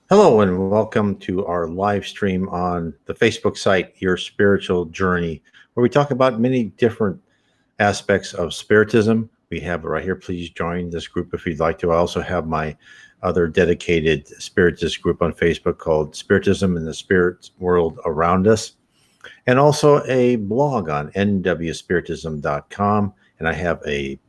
Hello and welcome to our live stream on the Facebook site, Your Spiritual Journey, where we talk about many different aspects of Spiritism. We have it right here. Please join this group if you'd like to. I also have my other dedicated Spiritist group on Facebook called Spiritism and the Spirit World Around Us, and also a blog on nwspiritism.com. And I have a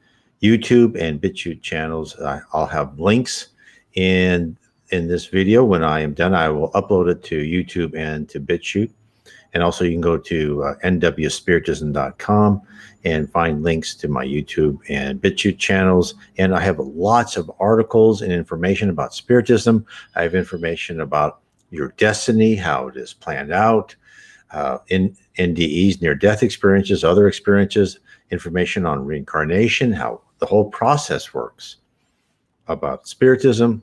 YouTube and BitChute channels. I'll have links in this video. When I am done, I will upload it to YouTube and to BitChute. And also you can go to nwspiritism.com and find links to my YouTube and BitChute channels. And I have lots of articles and information about Spiritism. I have information about your destiny, how it is planned out, in NDEs, near-death experiences, other experiences, information on reincarnation, how the whole process works, about Spiritism,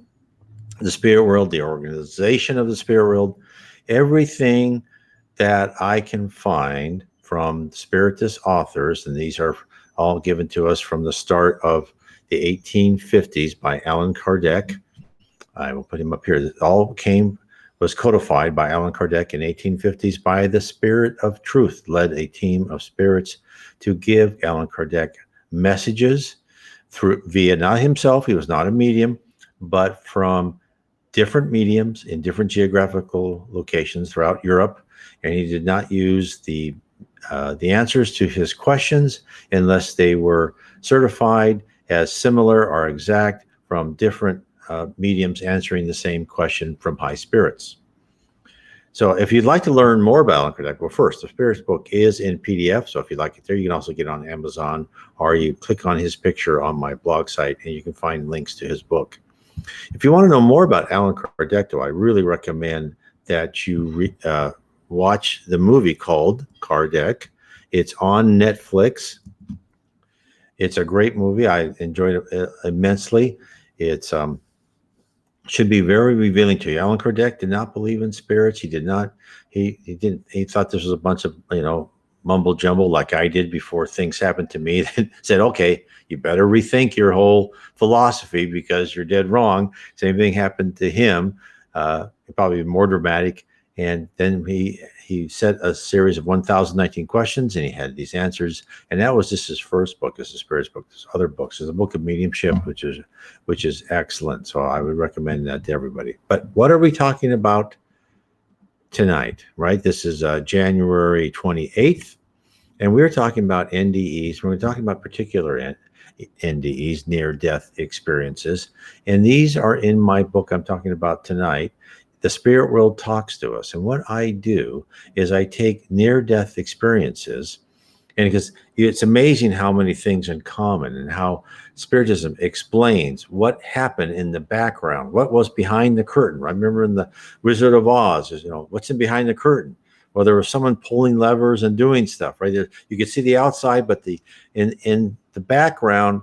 the spirit world, the organization of the spirit world, everything that I can find from Spiritist authors, and these are all given to us from the start of the 1850s by Allan Kardec. I will put him up here. It all was codified by Allan Kardec in 1850s by the Spirit of Truth, led a team of spirits to give Allan Kardec messages via not himself, he was not a medium, but from different mediums in different geographical locations throughout Europe, and he did not use the answers to his questions unless they were certified as similar or exact from different mediums answering the same question from high spirits. So if you'd like to learn more about Allan Kardec, well, first, the Spirits book is in PDF, so if you'd like it there, you can also get it on Amazon, or you click on his picture on my blog site, and you can find links to his book. If you want to know more about Allan Kardec, though, I really recommend that you watch the movie called Kardec. It's on Netflix. It's a great movie. I enjoyed it immensely. It's should be very revealing to you. Allan Kardec did not believe in spirits. He did not. He thought this was a bunch of mumble jumble like I did before things happened to me. That said, okay, you better rethink your whole philosophy because you're dead wrong. Same thing happened to him. Probably more dramatic. And then he set a series of 1,019 questions, and he had these answers. And that was just his first book. This is Spirit's book. There's other books. There's a book of mediumship, which is excellent. So I would recommend that to everybody. But what are we talking about tonight? Right? This is January 28th, and we're talking about NDEs. We're talking about particular NDEs, near-death experiences, and these are in my book I'm talking about tonight. The Spirit World Talks to Us. And what I do is I take near-death experiences, and because it's amazing how many things in common and how Spiritism explains what happened in the background, what was behind the curtain. I remember in the Wizard of Oz, what's in behind the curtain? Well, there was someone pulling levers and doing stuff, right? You could see the outside, but in the background,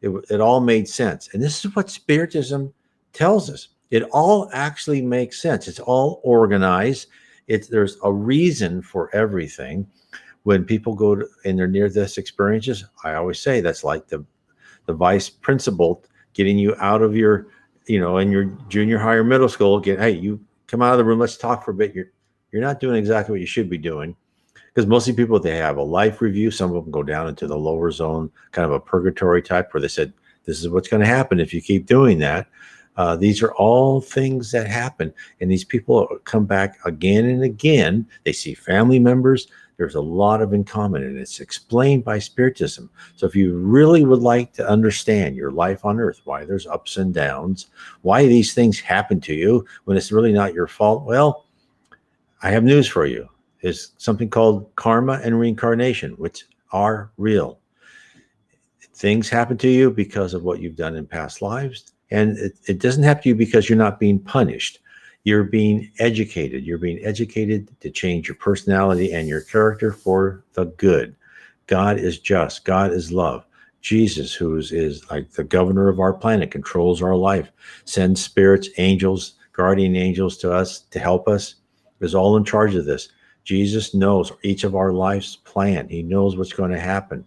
it all made sense. And this is what Spiritism tells us. It all actually makes sense. It's all organized. There's a reason for everything. When people go in their near-death experiences, I always say that's like the vice principal getting you out of your, in your junior high or middle school. Hey, you come out of the room. Let's talk for a bit. You're not doing exactly what you should be doing, because mostly people, they have a life review. Some of them go down into the lower zone, kind of a purgatory type, where they said, this is what's going to happen if you keep doing that. These are all things that happen, and these people come back again and again. They see family members. There's a lot of in common, and it's explained by Spiritism. So if you really would like to understand your life on earth, why there's ups and downs, why these things happen to you when it's really not your fault, well, I have news for you. There's something called karma and reincarnation, which are real. Things happen to you because of what you've done in past lives. And it doesn't happen to you because you're not being punished. You're being educated. You're being educated to change your personality and your character for the good. God is just. God is love. Jesus, who is like the governor of our planet, controls our life, sends spirits, angels, guardian angels to us to help us, is all in charge of this. Jesus knows each of our life's plan. He knows what's going to happen.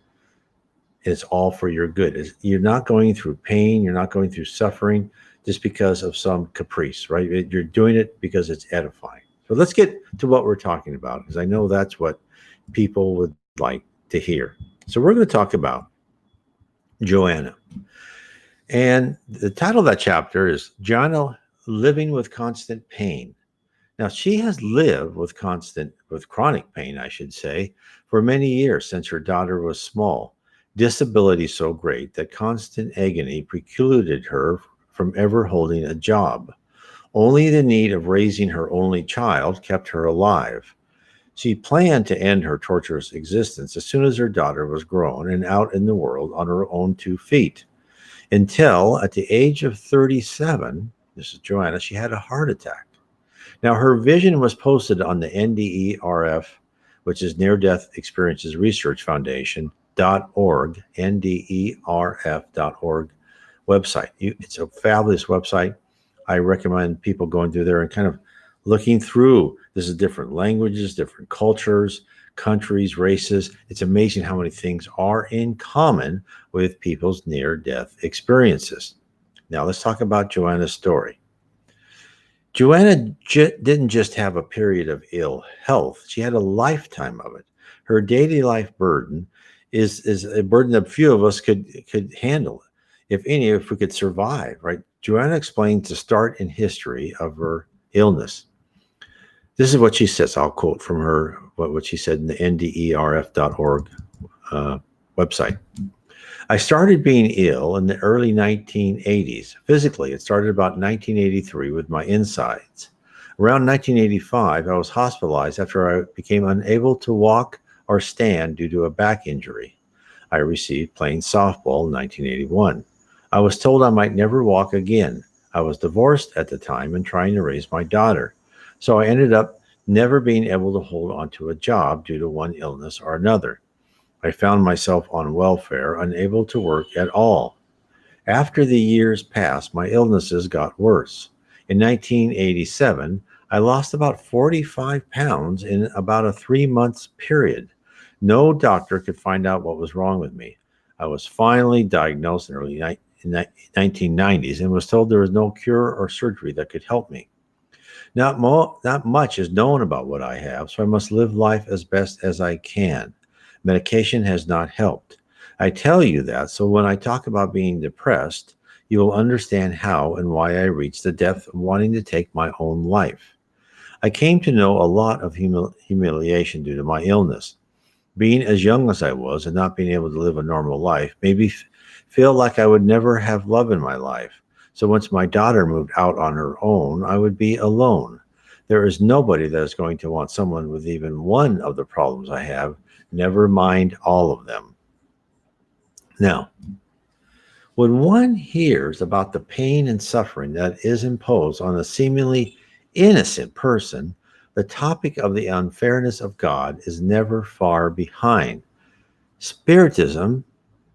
It's all for your good. You're not going through pain. You're not going through suffering. just because of some caprice, right? You're doing it because it's edifying. So let's get to what we're talking about, because I know that's what people would like to hear. So we're going to talk about Joanna. And the title of that chapter is Joanna Living with Constant Pain. Now, she has lived with chronic pain, I should say, for many years since her daughter was small. Disability so great that constant agony precluded her from ever holding a job. Only the need of raising her only child kept her alive. She planned to end her torturous existence as soon as her daughter was grown and out in the world on her own 2 feet. Until at the age of 37, this is Joanna, she had a heart attack. Now, her vision was posted on the NDERF, which is Near Death Experiences Research Foundation.org, NDERF.org website. It's a fabulous website. I recommend people going through there and kind of looking through. This is different languages, different cultures, countries, races. It's amazing how many things are in common with people's near-death experiences. Now, let's talk about Joanna's story. Joanna didn't just have a period of ill health. She had a lifetime of it. Her daily life burden is a burden that few of us could handle, if we could survive, right? Joanna explains the start in history of her illness. This is what she says. I'll quote from her, what she said in the NDERF.org website. I started being ill in the early 1980s. Physically, it started about 1983 with my insides. Around 1985, I was hospitalized after I became unable to walk or stand due to a back injury I received playing softball in 1981. I was told I might never walk again. I was divorced at the time and trying to raise my daughter. So I ended up never being able to hold onto a job due to one illness or another. I found myself on welfare, unable to work at all. After the years passed, my illnesses got worse. In 1987, I lost about 45 pounds in about a 3-month period. No doctor could find out what was wrong with me. I was finally diagnosed in early 1990s and was told there was no cure or surgery that could help me. Not much is known about what I have, so I must live life as best as I can. Medication has not helped. I tell you that so when I talk about being depressed, you will understand how and why I reached the depth of wanting to take my own life. I came to know a lot of humiliation due to my illness. Being as young as I was and not being able to live a normal life made me feel like I would never have love in my life. So once my daughter moved out on her own, I would be alone. There is nobody that is going to want someone with even one of the problems I have, never mind all of them. Now, when one hears about the pain and suffering that is imposed on a seemingly innocent person, the topic of the unfairness of God is never far behind. Spiritism,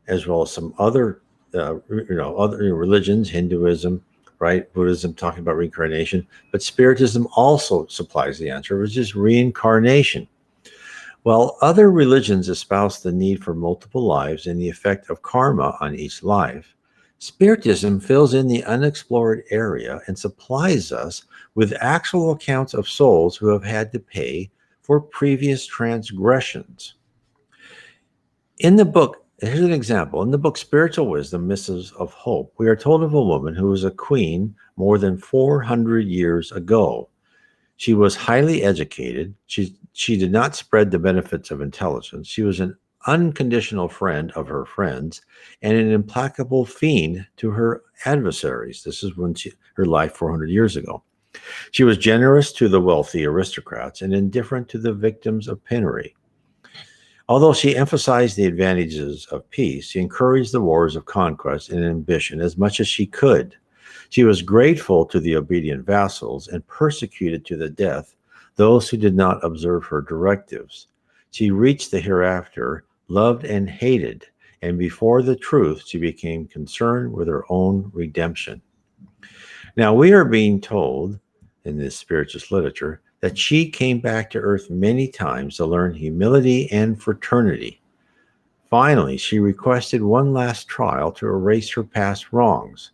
as well as some other other religions, Hinduism, right, Buddhism, talking about reincarnation, but Spiritism also supplies the answer, which is reincarnation. While other religions espouse the need for multiple lives and the effect of karma on each life, Spiritism fills in the unexplored area and supplies us with actual accounts of souls who have had to pay for previous transgressions. In the book, here's an example. In the book Spiritual Wisdom, Missives of Hope, we are told of a woman who was a queen more than 400 years ago. She was highly educated. She did not spread the benefits of intelligence. She was an unconditional friend of her friends and an implacable fiend to her adversaries. This is her life 400 years ago. She was generous to the wealthy aristocrats and indifferent to the victims of penury. Although she emphasized the advantages of peace, she encouraged the wars of conquest and ambition as much as she could. She was grateful to the obedient vassals and persecuted to the death those who did not observe her directives. She reached the hereafter, loved and hated, and before the truth, she became concerned with her own redemption. Now, we are being told in this spiritualist literature that she came back to earth many times to learn humility and fraternity. Finally, she requested one last trial to erase her past wrongs.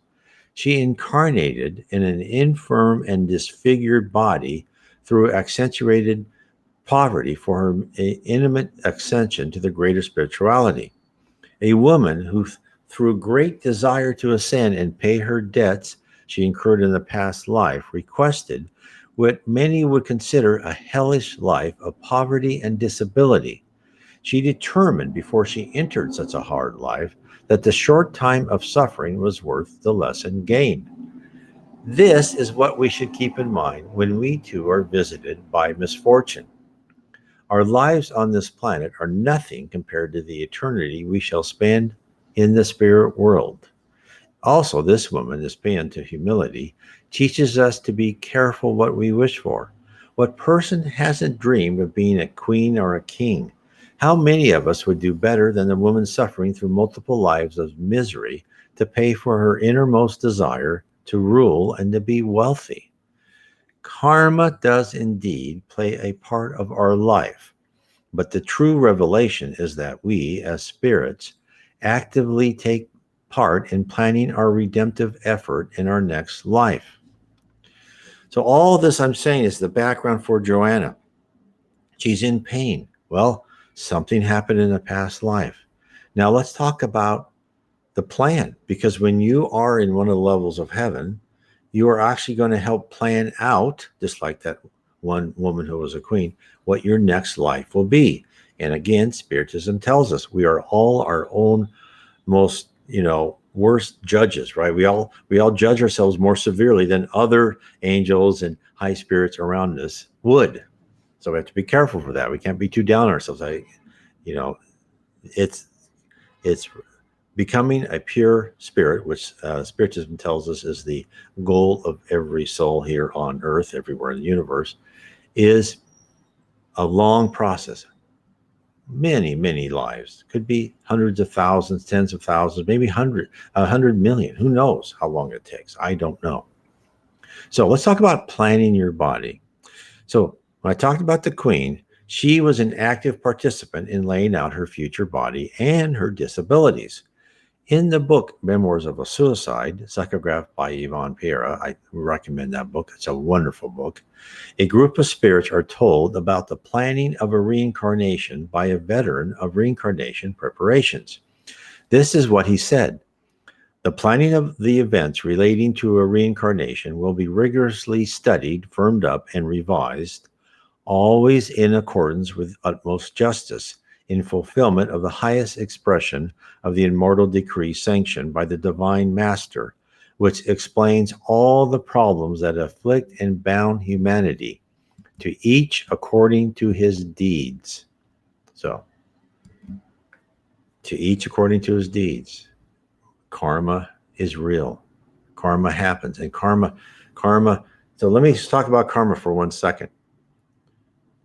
She incarnated in an infirm and disfigured body through accentuated poverty for her intimate ascension to the greater spirituality. A woman who, through great desire to ascend and pay her debts she incurred in the past life, requested what many would consider a hellish life of poverty and disability. She determined before she entered such a hard life that the short time of suffering was worth the lesson gained. This is what we should keep in mind when we too are visited by misfortune. Our lives on this planet are nothing compared to the eternity we shall spend in the spirit world. Also, this woman, this band to humility, teaches us to be careful what we wish for. What person hasn't dreamed of being a queen or a king? How many of us would do better than the woman suffering through multiple lives of misery to pay for her innermost desire to rule and to be wealthy? Karma does indeed play a part of our life, but the true revelation is that we, as spirits, actively take part in planning our redemptive effort in our next life. So, all this I'm saying is the background for Joanna. She's in pain. Well, something happened in a past life. Now, let's talk about the plan, because when you are in one of the levels of heaven, you are actually going to help plan out, just like that one woman who was a queen, what your next life will be. And again, Spiritism tells us we are all our own most, worst judges, right? We all judge ourselves more severely than other angels and high spirits around us would. So we have to be careful for that. We can't be too down on ourselves. It's becoming a pure spirit, which Spiritism tells us is the goal of every soul here on earth, everywhere in the universe, is a long process. Many lives, could be hundreds of thousands, tens of thousands, maybe 100 million. Who knows how long it takes? I don't know. So let's talk about planning your body. So when I talked about the queen, she was an active participant in laying out her future body and her disabilities. In the book Memoirs of a Suicide, psychographed by Yvonne Pereira, I recommend that book. It's a wonderful book. A group of spirits are told about the planning of a reincarnation by a veteran of reincarnation preparations. This is what he said. The planning of the events relating to a reincarnation will be rigorously studied, firmed up, and revised, always in accordance with utmost justice, in fulfillment of the highest expression of the immortal decree sanctioned by the Divine Master, which explains all the problems that afflict and bound humanity, to each according to his deeds. So, to each according to his deeds. Karma is real. Karma happens. And karma, so let me just talk about karma for 1 second.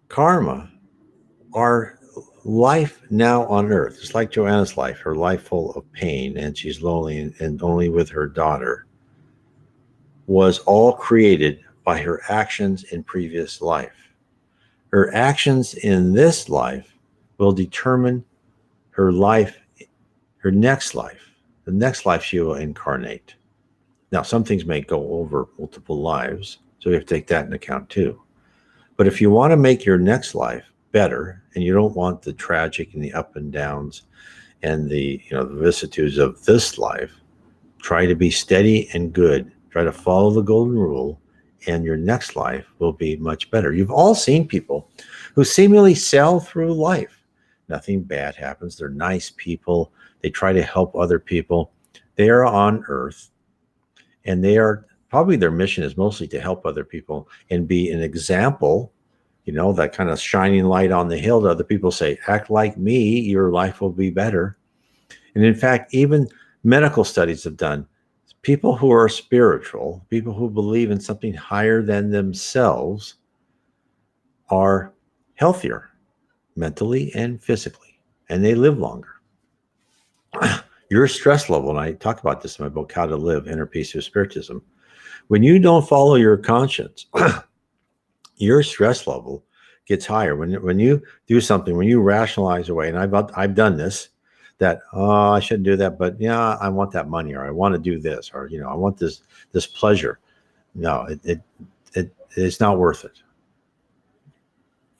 Karma, our life now on earth, it's like Joanna's life, her life full of pain, and she's lonely and only with her daughter, was all created by her actions in previous life. Her actions in this life will determine her life, her next life, the next life she will incarnate. Now, some things may go over multiple lives, so we have to take that into account too. But if you want to make your next life better, and you don't want the tragic and the up and downs and the vicissitudes of this life, try to be steady and good. Try to follow the golden rule, and your next life will be much better. You've all seen people who seemingly sail through life. Nothing bad happens. They're nice people. They try to help other people. They are on earth, and they are probably, their mission is mostly to help other people and be an example, that kind of shining light on the hill to other people. Say, act like me, your life will be better. And in fact, even medical studies have done, people who are spiritual, people who believe in something higher than themselves, are healthier mentally and physically, and they live longer. Your stress level, and I talk about this in my book, How to Live Inner Peace with Spiritism. When you don't follow your conscience, your stress level gets higher. When you do something, when you rationalize away, and I've done this, that, oh, I shouldn't do that, but yeah, I want that money, or I want to do this, or I want this pleasure. No, it's not worth it.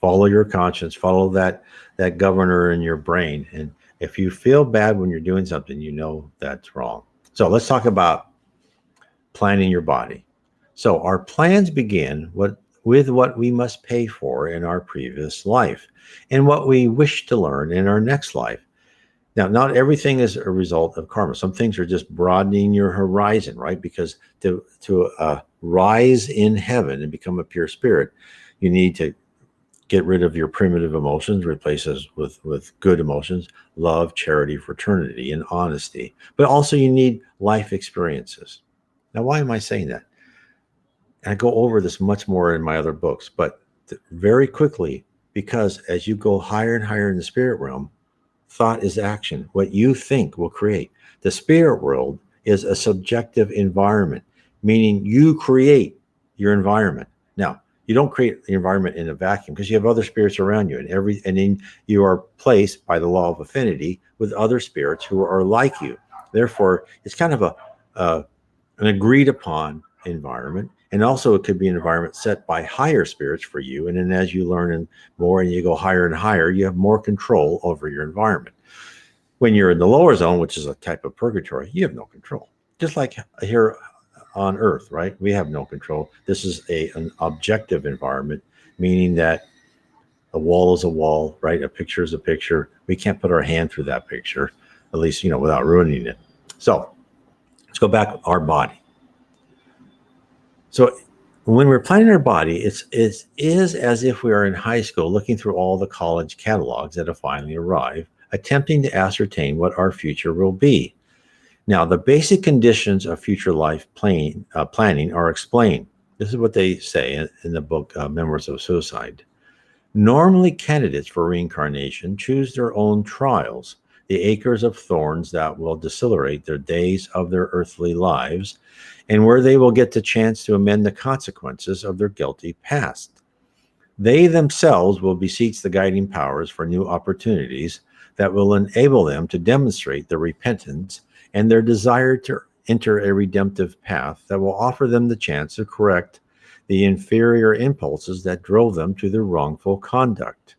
Follow your conscience, follow that governor in your brain. And if you feel bad when you're doing something, that's wrong. So let's talk about planning your body. So our plans begin with what we must pay for in our previous life and what we wish to learn in our next life. Now, not everything is a result of karma. Some things are just broadening your horizon, right? Because to rise in heaven and become a pure spirit, you need to get rid of your primitive emotions, replace us with good emotions, love, charity, fraternity, and honesty. But also you need life experiences. Now, why am I saying that? I go over this much more in my other books, but very quickly, because as you go higher and higher in the spirit realm, thought is action. What you think will create. The spirit world is a subjective environment, meaning you create your environment. Now, you don't create the environment in a vacuum because you have other spirits around you, and then you are placed by the law of affinity with other spirits who are like you. Therefore, it's kind of an agreed upon environment. And also it could be an environment set by higher spirits for you. And then as you learn more and you go higher and higher, you have more control over your environment. When you're in the lower zone, which is a type of purgatory, you have no control. Just like here on earth, right? We have no control. This is an objective environment, meaning that a wall is a wall, right? A picture is a picture. We can't put our hand through that picture, at least, without ruining it. So let's go back to our body. So when we're planning our body, it is as if we are in high school looking through all the college catalogs that have finally arrived, attempting to ascertain what our future will be. Now, the basic conditions of future life planning are explained. This is what they say in the book, Memoirs of Suicide. Normally, candidates for reincarnation choose their own trials, the acres of thorns that will decelerate their days of their earthly lives, and where they will get the chance to amend the consequences of their guilty past. They themselves will beseech the guiding powers for new opportunities that will enable them to demonstrate their repentance and their desire to enter a redemptive path that will offer them the chance to correct the inferior impulses that drove them to their wrongful conduct.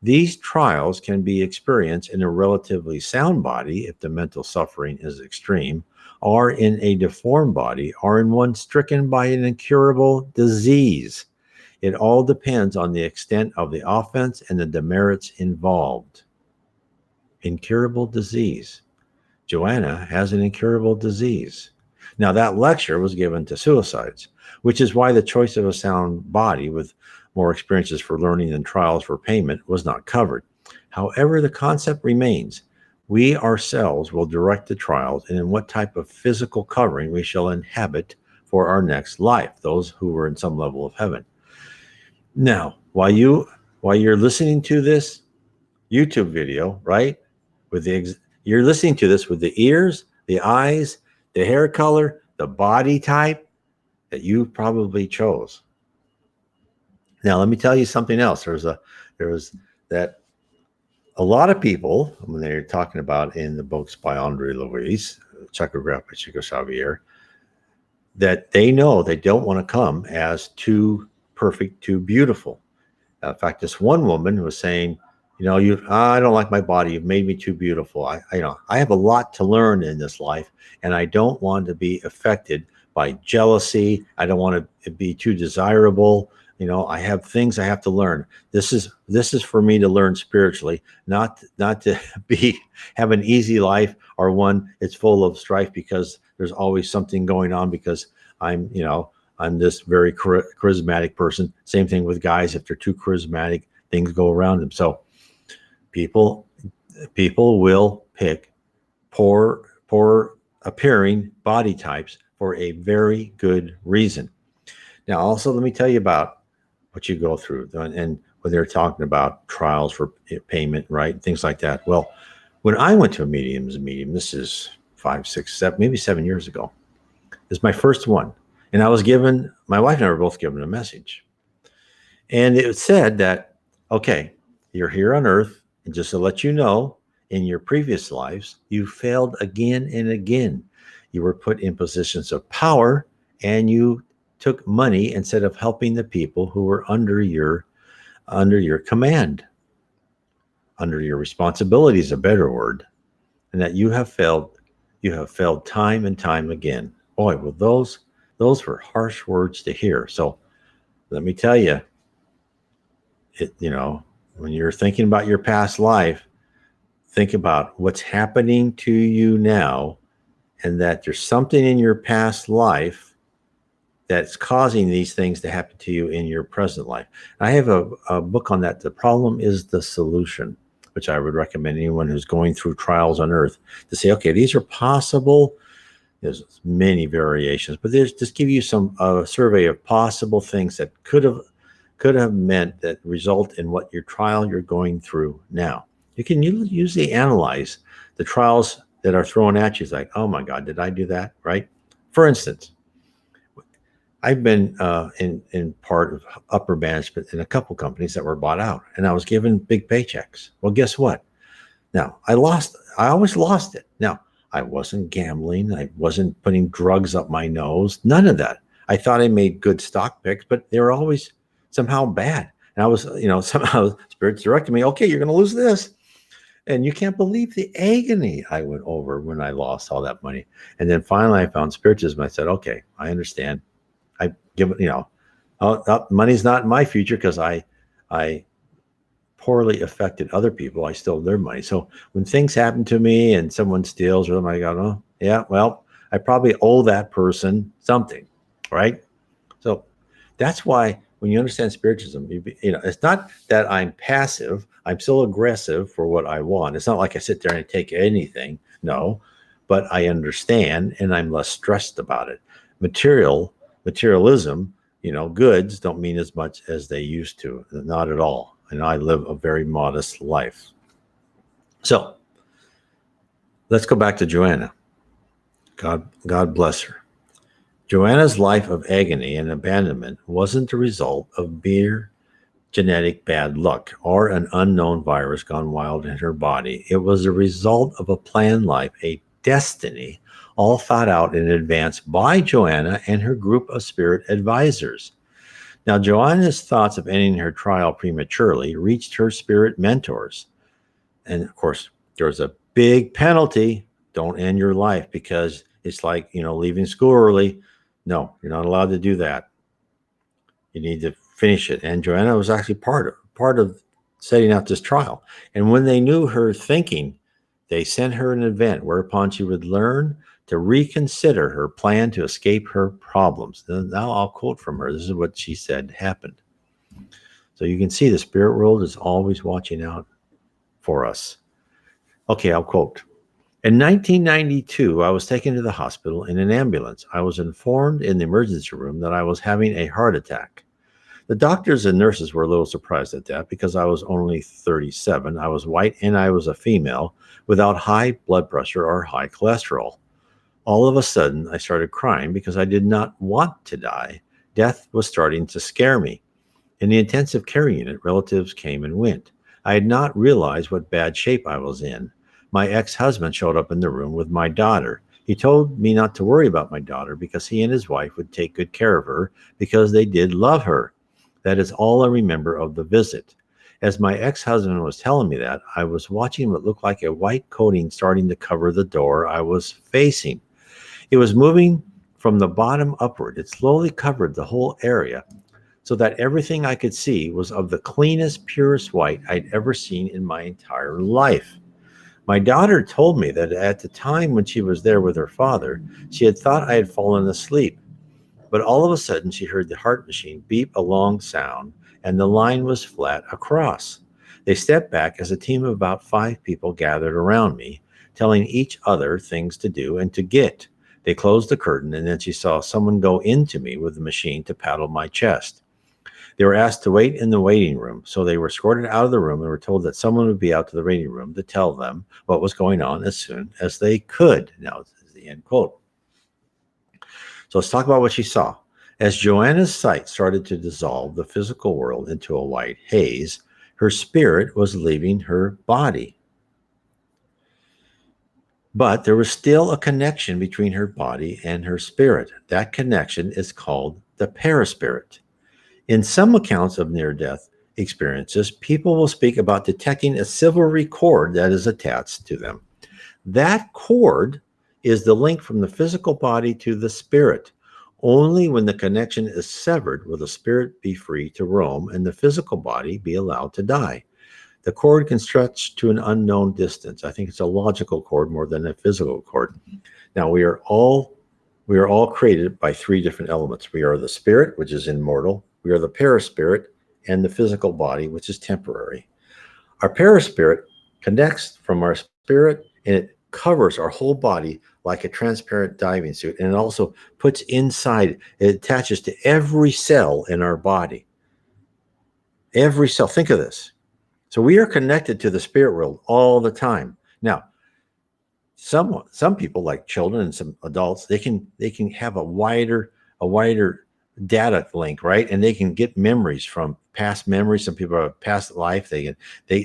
These trials can be experienced in a relatively sound body if the mental suffering is extreme, or in a deformed body, or in one stricken by an incurable disease. It all depends on the extent of the offense and the demerits involved. Incurable disease. Joanna has an incurable disease. Now, that lecture was given to suicides, which is why the choice of a sound body with more experiences for learning than trials for payment was not covered. However, the concept remains. We ourselves will direct the trials and in what type of physical covering we shall inhabit for our next life, those who were in some level of heaven. Now, while you're listening to this YouTube video, right, you're listening to this with the ears, the eyes, the hair color, the body type that you probably chose. Now, let me tell you something else. There was that a lot of people, when they're talking about in the books by Andre Luis, Chakograph by Chico Xavier, that they know they don't want to come as too perfect, too beautiful. In fact, this one woman was saying, I don't like my body. You've made me too beautiful. I have a lot to learn in this life, and I don't want to be affected by jealousy. I don't want to be too desirable. I have things I have to learn. This is for me to learn spiritually, not to have an easy life or one it's full of strife because there's always something going on because I'm this very charismatic person. Same thing with guys. If they're too charismatic, things go around them. So people will pick poor appearing body types for a very good reason. Now, also, let me tell you about what you go through. And when they're talking about trials for payment, right? Things like that. Well, when I went to a medium, this is 5, 6, 7, maybe 7 years ago. It's my first one. And I was given, my wife and I were both given a message. And it said that, okay, you're here on earth. And just to let you know, in your previous lives, you failed again and again. You were put in positions of power and you took money instead of helping the people who were under your command, under your responsibility is a better word, and that you have failed time and time again. Boy, well, those were harsh words to hear. So let me tell you, when you're thinking about your past life, think about what's happening to you now, and that there's something in your past life that's causing these things to happen to you in your present life. I have a book on that. The Problem is the Solution, which I would recommend anyone who's going through trials on earth to say, okay, these are possible. There's many variations, but there's just give you some survey of possible things that could have meant that result in what your trial you're going through now. You can usually analyze the trials that are thrown at you. It's like, oh my God, did I do that? Right? For instance, I've been in part of upper management in a couple companies that were bought out, and I was given big paychecks. Well, guess what? Now I always lost it. Now I wasn't gambling. I wasn't putting drugs up my nose. None of that. I thought I made good stock picks, but they were always somehow bad. And I was, somehow spirits directed me, okay, you're going to lose this. And you can't believe the agony I went over when I lost all that money. And then finally I found Spiritism. I said, okay, I understand. I give it, money's not in my future because I poorly affected other people. I stole their money. So when things happen to me and someone steals or something, I go, oh, yeah, well, I probably owe that person something, right? So that's why when you understand Spiritism, it's not that I'm passive. I'm still aggressive for what I want. It's not like I sit there and take anything. No, but I understand and I'm less stressed about it. Materialism, goods don't mean as much as they used to. Not at all. And I live a very modest life. So let's go back to Joanna. God bless her. Joanna's life of agony and abandonment wasn't the result of mere genetic bad luck or an unknown virus gone wild in her body. It was a result of a planned life, a destiny, all thought out in advance by Joanna and her group of spirit advisors. Now, Joanna's thoughts of ending her trial prematurely reached her spirit mentors. And of course, there's a big penalty. Don't end your life because it's like, leaving school early. No, you're not allowed to do that. You need to finish it. And Joanna was actually part of setting out this trial. And when they knew her thinking, they sent her an event whereupon she would learn to reconsider her plan to escape her problems. Now I'll quote from her. This is what she said happened. So you can see the spirit world is always watching out for us. Okay, I'll quote. In 1992, I was taken to the hospital in an ambulance. I was informed in the emergency room that I was having a heart attack. The doctors and nurses were a little surprised at that because I was only 37. I was white and I was a female without high blood pressure or high cholesterol. All of a sudden, I started crying because I did not want to die. Death was starting to scare me. In the intensive care unit, relatives came and went. I had not realized what bad shape I was in. My ex-husband showed up in the room with my daughter. He told me not to worry about my daughter because he and his wife would take good care of her because they did love her. That is all I remember of the visit. As my ex-husband was telling me that, I was watching what looked like a white coating starting to cover the door I was facing. It was moving from the bottom upward. It slowly covered the whole area so that everything I could see was of the cleanest, purest white I'd ever seen in my entire life. My daughter told me that at the time when she was there with her father, she had thought I had fallen asleep. But all of a sudden, she heard the heart machine beep a long sound, and the line was flat across. They stepped back as a team of about 5 people gathered around me, telling each other things to do and to get. They closed the curtain, and then she saw someone go into me with the machine to paddle my chest. They were asked to wait in the waiting room, so they were escorted out of the room and were told that someone would be out to the waiting room to tell them what was going on as soon as they could. Now, this is the end quote. So let's talk about what she saw. As Joanna's sight started to dissolve the physical world into a white haze, her spirit was leaving her body. But there was still a connection between her body and her spirit. That connection is called the perispirit. In some accounts of near-death experiences, people will speak about detecting a silvery cord that is attached to them. That cord is the link from the physical body to the spirit. Only when the connection is severed will the spirit be free to roam and the physical body be allowed to die. The cord can stretch to an unknown distance. I think it's a logical cord more than a physical cord. Now we are all created by three different elements. We are the spirit, which is immortal. We are the perispirit, and the physical body, which is temporary. Our perispirit connects from our spirit, and it covers our whole body like a transparent diving suit. And it also puts inside, it attaches to every cell in our body. Every cell. Think of this. So we are connected to the spirit world all the time. Now, some people, like children and some adults, they can have a wider data link, right? And they can get memories from past memories. Some people have past life. They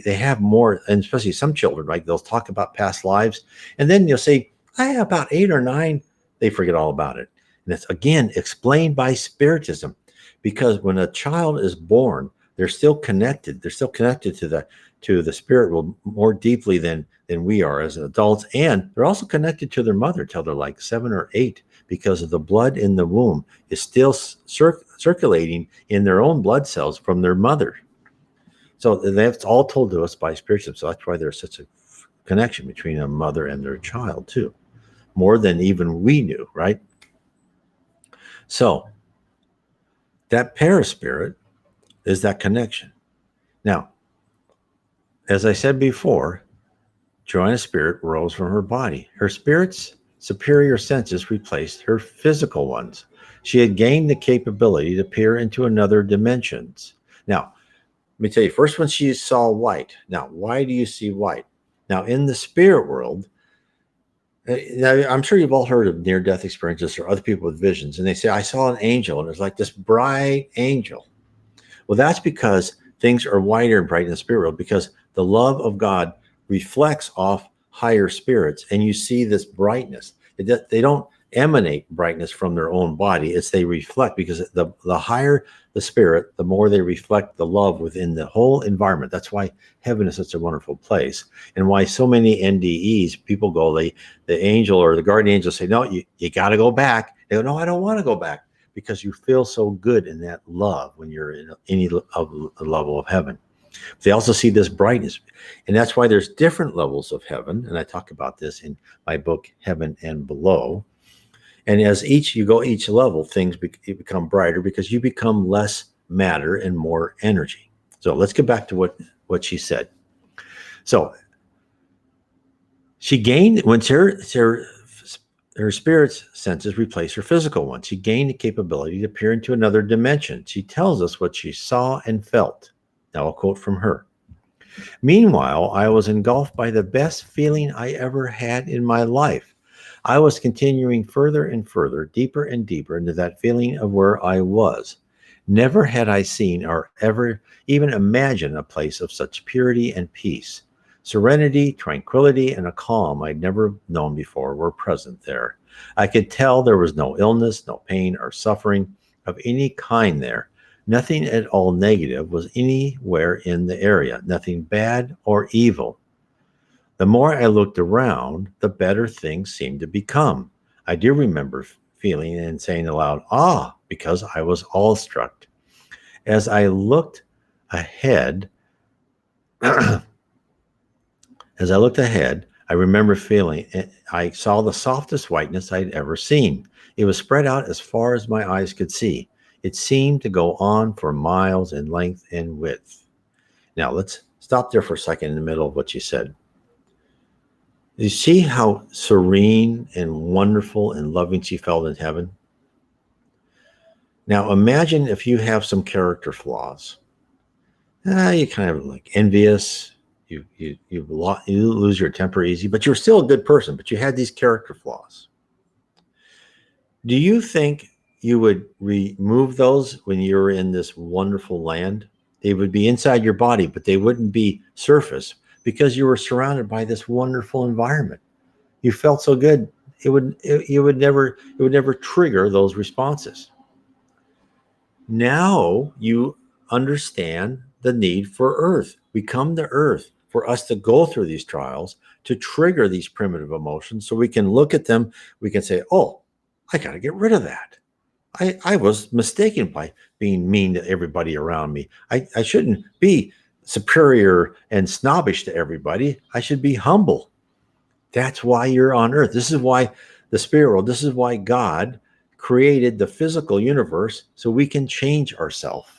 have more, and especially some children, right? They'll talk about past lives, and then you'll say, I have about 8 or 9. They forget all about it, and it's again explained by Spiritism, because when a child is born, they're still connected. They're still connected to the spirit world more deeply than we are as adults, and they're also connected to their mother till they're like 7 or 8, because of the blood in the womb is still circulating in their own blood cells from their mother. So that's all told to us by Spiritism. So that's why there's such a connection between a mother and their child too, more than even we knew, right? So that perispirit is that connection. Now, as I said before, Joanna's spirit rose from her body. Her spirit's superior senses replaced her physical ones. She had gained the capability to peer into another dimensions. Now, let me tell you, first when she saw white. Now, why do you see white? Now, in the spirit world, now, I'm sure you've all heard of near-death experiences or other people with visions, and they say, I saw an angel, and it was like this bright angel. Well, that's because things are wider and bright in the spirit world, because the love of God reflects off higher spirits, and you see this brightness. They don't emanate brightness from their own body. It's they reflect, because the higher the spirit, the more they reflect the love within the whole environment. That's why heaven is such a wonderful place, and why so many NDEs, people go, the angel or the guardian angel say, no, you got to go back. They go, no, I don't want to go back, because you feel so good in that love when you're in any level of heaven. They also see this brightness, and that's why there's different levels of heaven, and I talk about this in my book Heaven and Below. And as you go each level, things become brighter, because you become less matter and more energy. So let's get back to what she said. So she gained, when her spirit's senses replaced her physical ones, she gained the capability to peer into another dimension. She tells us what she saw and felt. Now I'll quote from her. Meanwhile, I was engulfed by the best feeling I ever had in my life. I was continuing further and further, deeper and deeper into that feeling of where I was. Never had I seen or ever even imagined a place of such purity and peace. Serenity, tranquility, and a calm I'd never known before were present there. I could tell there was no illness, no pain or suffering of any kind there. Nothing at all negative was anywhere in the area, nothing bad or evil. The more I looked around, the better things seemed to become. I do remember feeling and saying aloud, ah, because I was awestruck. As I looked ahead, I remember feeling, I saw the softest whiteness I'd ever seen. It was spread out as far as my eyes could see. It seemed to go on for miles in length and width. Now, let's stop there for a second in the middle of what you said. You see how serene and wonderful and loving she felt in heaven? Now, imagine if you have some character flaws. You kind of like envious. You lose your temper easy, but you're still a good person, but you had these character flaws. Do you think you would remove those when you're in this wonderful land? They would be inside your body, but they wouldn't be surface, because you were surrounded by this wonderful environment. You felt so good, it would never trigger those responses. Now you understand the need for earth. We come to earth for us to go through these trials, to trigger these primitive emotions so we can look at them. We can say, oh, I got to get rid of that. I was mistaken by being mean to everybody around me. I shouldn't be superior and snobbish to everybody. I should be humble. That's why you're on earth. This is why the spirit world, this is why God created the physical universe so we can change ourselves.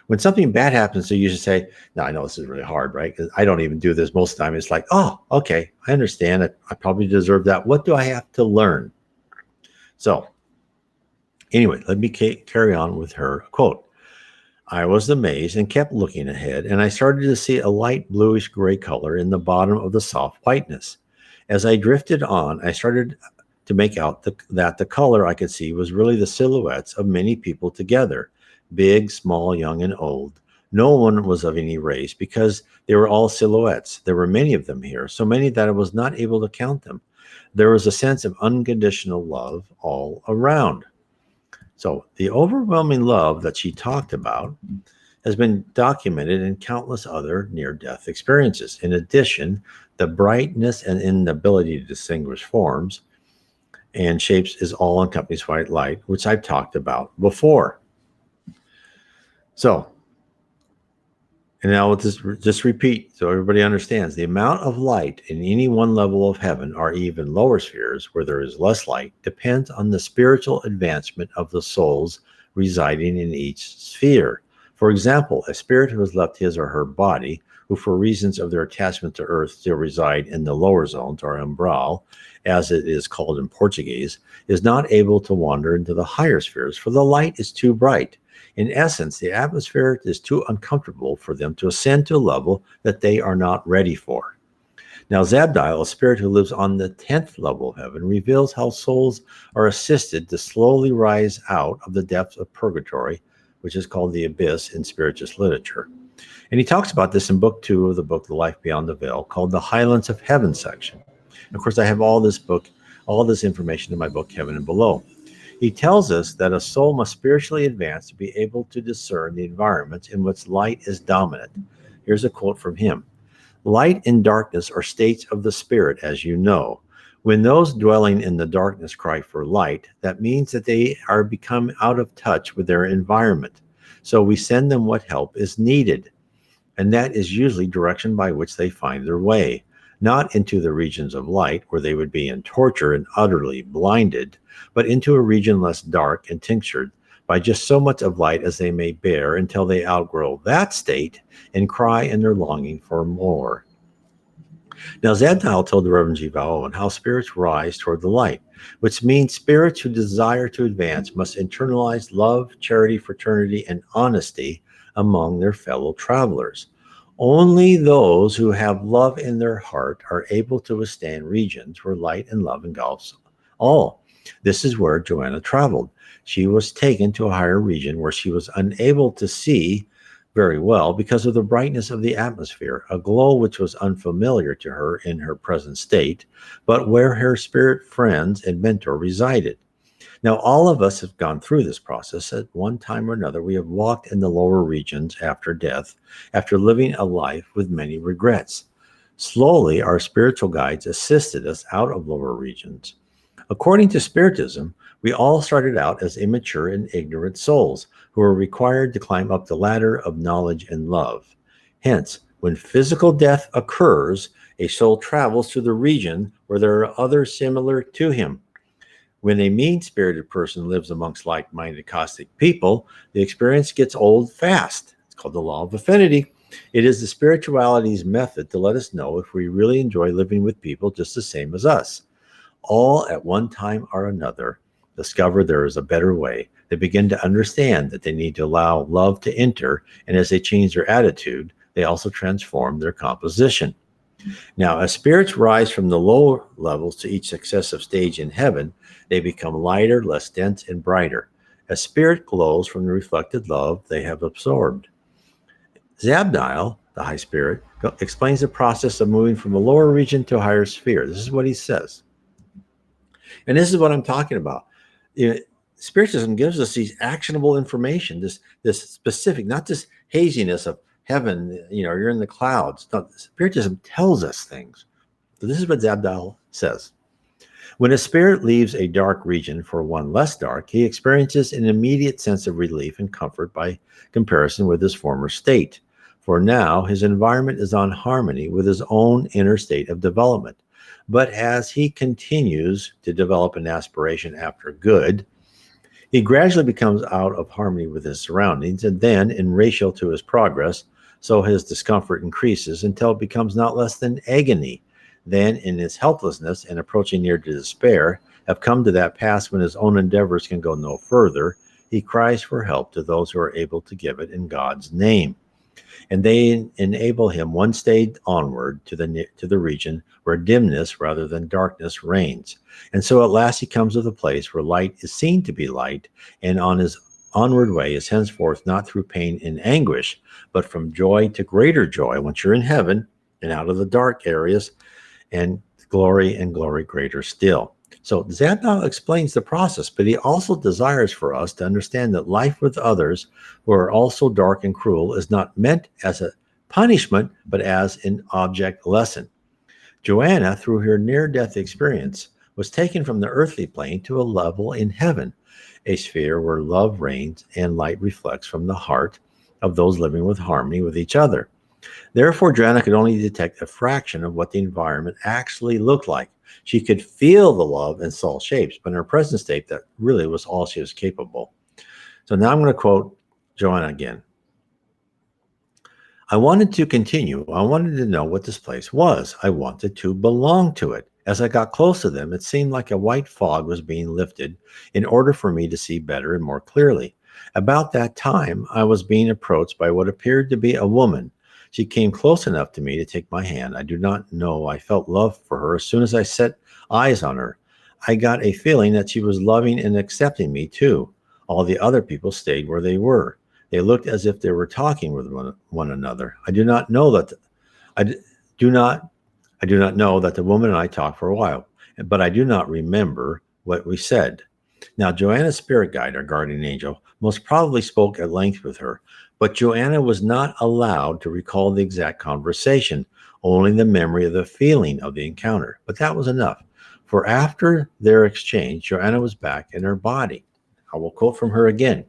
When something bad happens, so you should say, no, I know this is really hard, right? Because I don't even do this most of the time. It's like, oh, okay, I understand it. I probably deserve that. What do I have to learn? So anyway, let me carry on with her quote. I was amazed and kept looking ahead, and I started to see a light bluish gray color in the bottom of the soft whiteness. As I drifted on, I started to make out that the color I could see was really the silhouettes of many people together, big, small, young, and old. No one was of any race because they were all silhouettes. There were many of them here, so many that I was not able to count them. There was a sense of unconditional love all around. So the overwhelming love that she talked about has been documented in countless other near-death experiences. In addition, the brightness and inability to distinguish forms and shapes is all encompassed by light, which I've talked about before. So, and now we'll just repeat so everybody understands. The amount of light in any one level of heaven or even lower spheres where there is less light depends on the spiritual advancement of the souls residing in each sphere. For example, a spirit who has left his or her body, who for reasons of their attachment to earth still reside in the lower zones or umbral, as it is called in Portuguese, is not able to wander into the higher spheres, for the light is too bright. In essence, the atmosphere is too uncomfortable for them to ascend to a level that they are not ready for. Now, Zabdiel, a spirit who lives on the 10th level of heaven, reveals how souls are assisted to slowly rise out of the depths of purgatory, which is called the abyss in Spiritist literature. And he talks about this in book 2 of the book, The Life Beyond the Veil, called the Highlands of Heaven section. Of course, I have all this information in my book, Heaven and Below. He tells us that a soul must spiritually advance to be able to discern the environments in which light is dominant. Here's a quote from him. Light and darkness are states of the spirit, as you know. When those dwelling in the darkness cry for light, that means that they are become out of touch with their environment. So we send them what help is needed. And that is usually direction by which they find their way. Not into the regions of light where they would be in torture and utterly blinded, but into a region less dark and tinctured by just so much of light as they may bear until they outgrow that state and cry in their longing for more. Now, Zabdiel told the Reverend G. Val how spirits rise toward the light, which means spirits who desire to advance must internalize love, charity, fraternity, and honesty among their fellow travelers. Only those who have love in their heart are able to withstand regions where light and love engulfs all. This is where Joanna traveled. She was taken to a higher region where she was unable to see very well because of the brightness of the atmosphere, a glow which was unfamiliar to her in her present state, but where her spirit friends and mentor resided. Now, all of us have gone through this process. At one time or another, we have walked in the lower regions after death, after living a life with many regrets. Slowly, our spiritual guides assisted us out of lower regions. According to Spiritism, we all started out as immature and ignorant souls who are required to climb up the ladder of knowledge and love. Hence, when physical death occurs, a soul travels to the region where there are others similar to him. When a mean-spirited person lives amongst like-minded caustic people, the experience gets old fast. It's called the law of affinity. It is the spirituality's method to let us know if we really enjoy living with people just the same as us. All at one time or another discover there is a better way. They begin to understand that they need to allow love to enter, and as they change their attitude, they also transform their composition. Now, as spirits rise from the lower levels to each successive stage in heaven, they become lighter, less dense, and brighter. As spirit glows from the reflected love they have absorbed. Zabdiel the high spirit, explains the process of moving from a lower region to a higher sphere. This is what he says. And this is what I'm talking about. You know, Spiritism gives us these actionable information, this specific, not this haziness of heaven, you're in the clouds. No, Spiritism tells us things. So this is what Zabdal says. When a spirit leaves a dark region for one less dark, he experiences an immediate sense of relief and comfort by comparison with his former state. For now, his environment is on harmony with his own inner state of development. But as he continues to develop an aspiration after good, he gradually becomes out of harmony with his surroundings, and then, in ratio to his progress, so his discomfort increases until it becomes not less than agony. Then, in his helplessness and approaching near to despair, have come to that pass when his own endeavors can go no further, he cries for help to those who are able to give it in God's name. And they enable him one stage onward to the region where dimness rather than darkness reigns. And so at last he comes to the place where light is seen to be light, and on his onward way is henceforth not through pain and anguish, but from joy to greater joy once you're in heaven and out of the dark areas, and glory greater still. So Zabdal explains the process, but he also desires for us to understand that life with others who are also dark and cruel is not meant as a punishment, but as an object lesson. Joanna, through her near-death experience, was taken from the earthly plane to a level in heaven, a sphere where love reigns and light reflects from the heart of those living with harmony with each other. Therefore, Joanna could only detect a fraction of what the environment actually looked like. She could feel the love in subtle shapes, but in her present state, that really was all she was capable. So now I'm going to quote Joanna again. I wanted to continue. I wanted to know what this place was. I wanted to belong to it. As I got close to them, it seemed like a white fog was being lifted in order for me to see better and more clearly. About that time, I was being approached by what appeared to be a woman. She came close enough to me to take my hand. I do not know. I felt love for her as soon as I set eyes on her. I got a feeling that she was loving and accepting me too. All the other people stayed where they were. They looked as if they were talking with one another. I do not know that the woman and I talked for a while, but I do not remember what we said. Now, Joanna's spirit guide, our guardian angel, most probably spoke at length with her, but Joanna was not allowed to recall the exact conversation, only the memory of the feeling of the encounter. But that was enough, for after their exchange, Joanna was back in her body. I will quote from her again.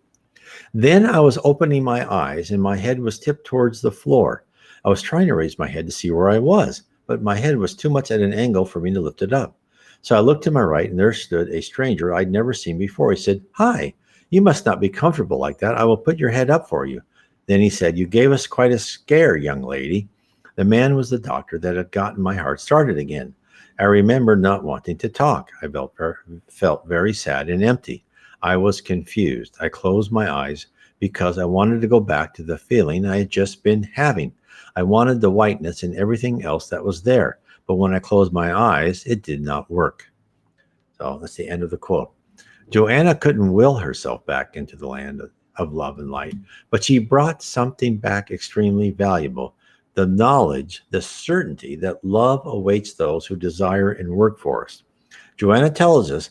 Then I was opening my eyes, and my head was tipped towards the floor. I was trying to raise my head to see where I was, but my head was too much at an angle for me to lift it up. So I looked to my right, and there stood a stranger I'd never seen before. He said, "Hi, you must not be comfortable like that. I will put your head up for you." Then he said, "You gave us quite a scare, young lady." The man was the doctor that had gotten my heart started again. I remember not wanting to talk. I felt very sad and empty. I was confused. I closed my eyes because I wanted to go back to the feeling I had just been having. I wanted the whiteness and everything else that was there. But when I closed my eyes, it did not work. So that's the end of the quote. Joanna couldn't will herself back into the land of love and light, but she brought something back extremely valuable: the knowledge, the certainty that love awaits those who desire and work for us. Joanna tells us,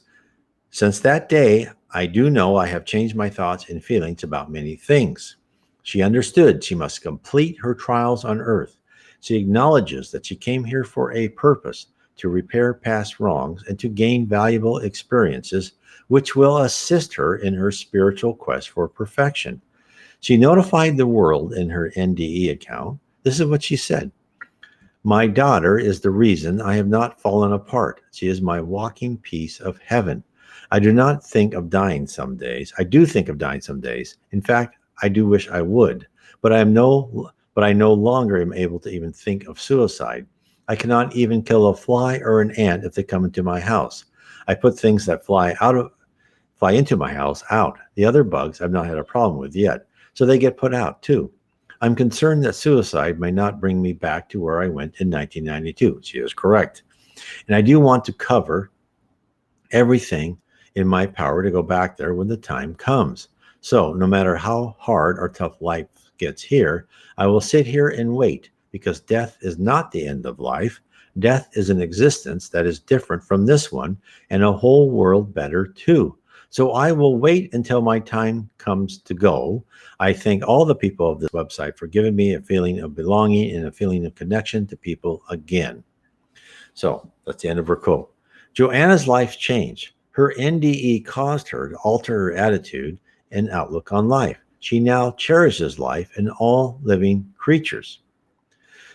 "Since that day, I do know I have changed my thoughts and feelings about many things." She understood she must complete her trials on earth. She acknowledges that she came here for a purpose: to repair past wrongs and to gain valuable experiences which will assist her in her spiritual quest for perfection. She notified the world in her NDE account. This is what she said: "My daughter is the reason I have not fallen apart. She is my walking piece of heaven. I do not think of dying some days. I do think of dying some days. In fact, I do wish I would, but I no longer am able to even think of suicide. I cannot even kill a fly or an ant if they come into my house. I put things that fly into my house out. The other bugs I've not had a problem with yet, so they get put out too. I'm concerned that suicide may not bring me back to where I went in 1992. She is correct. And I do want to cover everything in my power to go back there when the time comes. So no matter how hard or tough life gets here, I will sit here and wait, because death is not the end of life. Death is an existence that is different from this one, and a whole world better too. So I will wait until my time comes to go. I thank all the people of this website for giving me a feeling of belonging and a feeling of connection to people again. So that's the end of her quote. Joanna's life changed. Her NDE caused her to alter her attitude and outlook on life. She now cherishes life and all living creatures.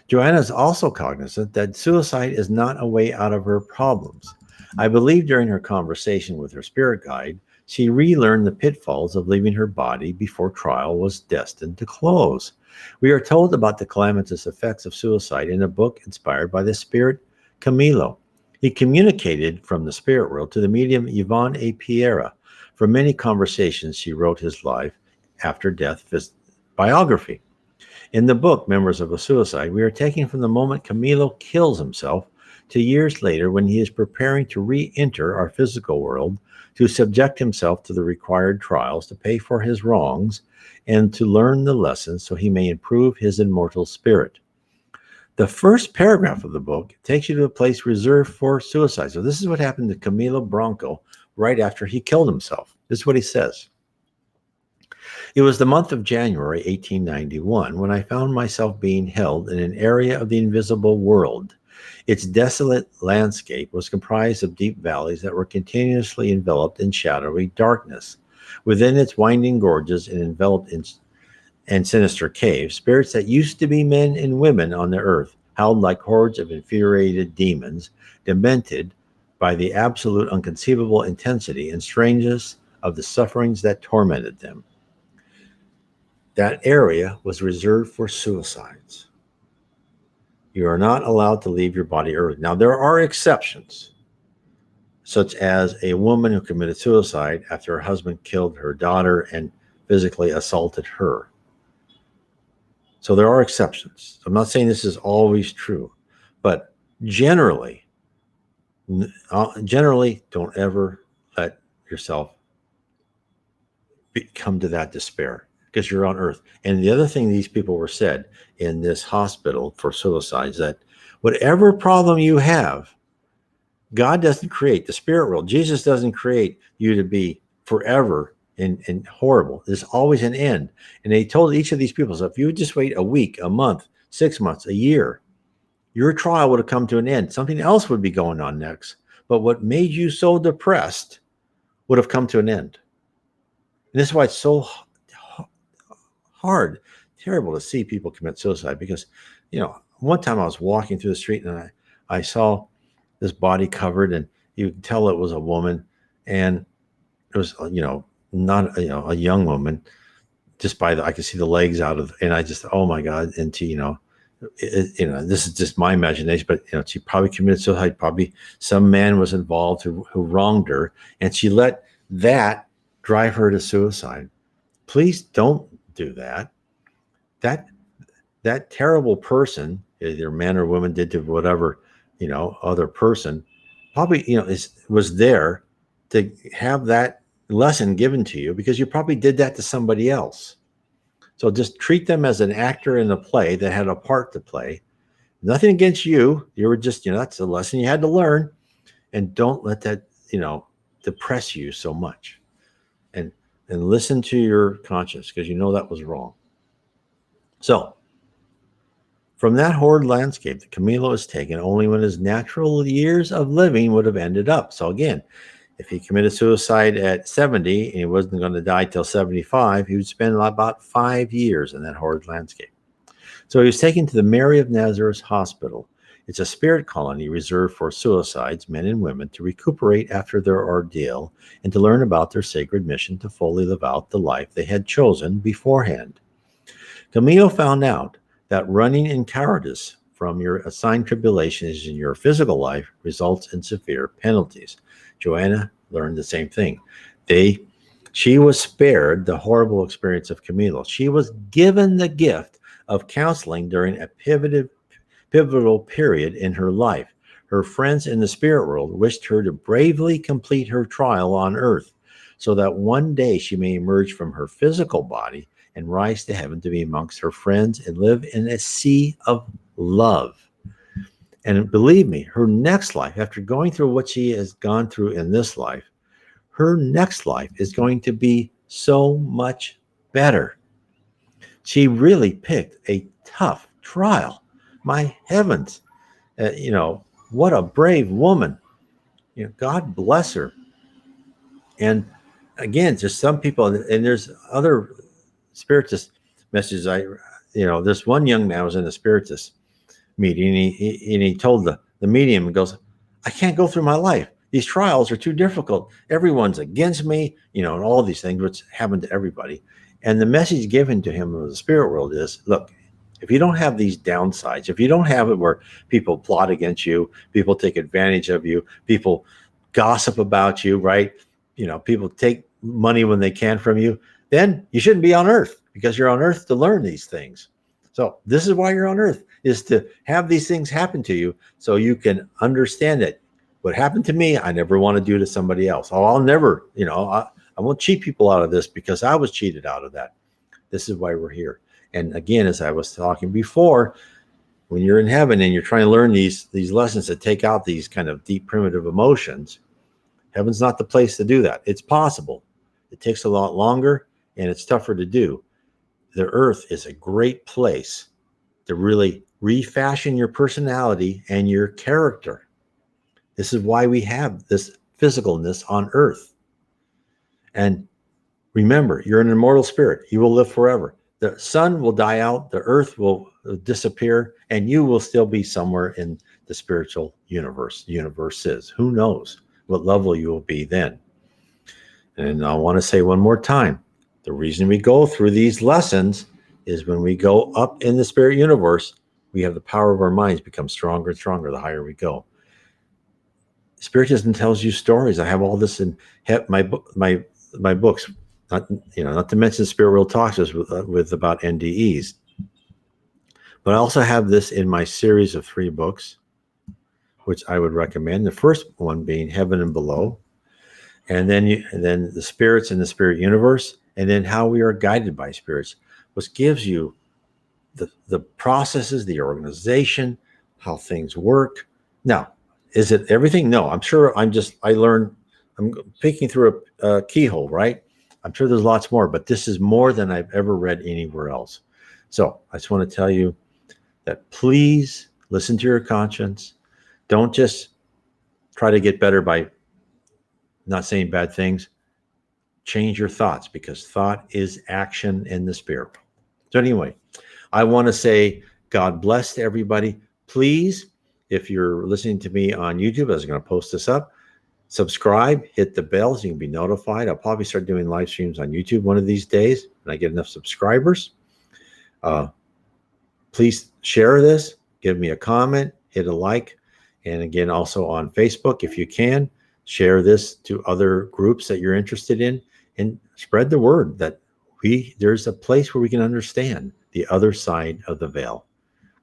Joanna is also cognizant that suicide is not a way out of her problems. I believe during her conversation with her spirit guide, she relearned the pitfalls of leaving her body before trial was destined to close. We are told about the calamitous effects of suicide in a book inspired by the spirit Camilo. He communicated from the spirit world to the medium Yvonne A. Piera. From many conversations, she wrote his life after death biography. In the book, Memories of a Suicide, we are taken from the moment Camilo kills himself to years later when he is preparing to re-enter our physical world to subject himself to the required trials to pay for his wrongs and to learn the lessons so he may improve his immortal spirit. The first paragraph of the book takes you to a place reserved for suicide. So this is what happened to Camilo Branco right after he killed himself. This is what he says. It was the month of January 1891 when I found myself being held in an area of the invisible world. Its desolate landscape was comprised of deep valleys that were continuously enveloped in shadowy darkness. Within its winding gorges and enveloped in sinister caves, spirits that used to be men and women on the earth howled like hordes of infuriated demons, demented by the absolute unconceivable intensity and strangeness of the sufferings that tormented them. That area was reserved for suicides. You are not allowed to leave your body early. Now, there are exceptions, such as a woman who committed suicide after her husband killed her daughter and physically assaulted her. So there are exceptions. I'm not saying this is always true, but generally, don't ever let yourself come to that despair, because you're on earth. And the other thing these people were said in this hospital for suicides, that whatever problem you have, God doesn't create the spirit world. Jesus doesn't create you to be forever and horrible. There's always an end. And they told each of these people, so if you would just wait a week, a month, 6 months, a year, your trial would have come to an end. Something else would be going on next. But what made you so depressed would have come to an end. And this is why it's so hard, terrible to see people commit suicide, because, one time I was walking through the street and I saw this body covered, and you could tell it was a woman, and it was, not, a young woman, just by I could see the legs out of, and I just, oh my God. And this is just my imagination, but, she probably committed suicide. Probably some man was involved who wronged her, and she let that drive her to suicide. Please don't do that. That terrible person, either man or woman, did to whatever, other person, probably, was there to have that lesson given to you, because you probably did that to somebody else. So just treat them as an actor in a play that had a part to play. Nothing against you. You were just, that's a lesson you had to learn. And don't let that, depress you so much. And listen to your conscience, because that was wrong. So from that horrid landscape, the Camilo is taken only when his natural years of living would have ended up. So again, if he committed suicide at 70 and he wasn't going to die till 75, he would spend about 5 years in that horrid landscape. So he was taken to the Mary of Nazareth Hospital. It's a spirit colony reserved for suicides, men and women, to recuperate after their ordeal and to learn about their sacred mission to fully live out the life they had chosen beforehand. Camilo found out that running in cowardice from your assigned tribulations in your physical life results in severe penalties. Joanna learned the same thing. She was spared the horrible experience of Camilo. She was given the gift of counseling during a pivotal period in her life. Her friends in the spirit world wished her to bravely complete her trial on earth, so that one day she may emerge from her physical body and rise to heaven to be amongst her friends and live in a sea of love. And believe me, her next life, after going through what she has gone through in this life, her next life is going to be so much better. She really picked a tough trial. My heavens, what a brave woman. God bless her. And again, just some people, and there's other spiritist messages. There's one young man was in a spiritist meeting, and he told the medium, and goes, I can't go through my life. These trials are too difficult. Everyone's against me, and all these things, which happen to everybody. And the message given to him of the spirit world is, look, if you don't have these downsides, if you don't have it where people plot against you, people take advantage of you, people gossip about you, right? People take money when they can from you, then you shouldn't be on earth, because you're on earth to learn these things. So this is why you're on earth, is to have these things happen to you so you can understand it. What happened to me, I never want to do to somebody else. Oh, I'll never, I won't cheat people out of this because I was cheated out of that. This is why we're here. And again, as I was talking before, when you're in heaven and you're trying to learn these lessons that take out these kind of deep primitive emotions, heaven's not the place to do that. It's possible. It takes a lot longer and it's tougher to do. The earth is a great place to really refashion your personality and your character. This is why we have this physicalness on earth. And remember, you're an immortal spirit. You will live forever. The sun will die out, the earth will disappear, and you will still be somewhere in the spiritual universes. Who knows what level you will be then? And I want to say one more time, the reason we go through these lessons is when we go up in the spirit universe, we have the power of our minds become stronger and stronger the higher we go. Spiritism tells you stories. I have all this in my books. Not to mention Spirit World Talks with about NDEs. But I also have this in my series of 3 books, which I would recommend. The first one being Heaven and Below, and then the spirits in the spirit universe, and then how we are guided by spirits, which gives you the processes, the organization, how things work. Now, is it everything? No, I'm sure I'm peeking through a keyhole, right? I'm sure there's lots more, but this is more than I've ever read anywhere else. So I just want to tell you that please listen to your conscience. Don't just try to get better by not saying bad things. Change your thoughts, because thought is action in the spirit. So anyway, I want to say God bless to everybody. Please, if you're listening to me on YouTube, I was going to post this up. Subscribe, hit the bell so you can be notified. I'll probably start doing live streams on YouTube one of these days when I get enough subscribers. Please share this, give me a comment, hit a like. And again, also on Facebook, if you can, share this to other groups that you're interested in, and spread the word that there's a place where we can understand the other side of the veil.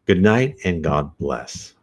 Good night and God bless.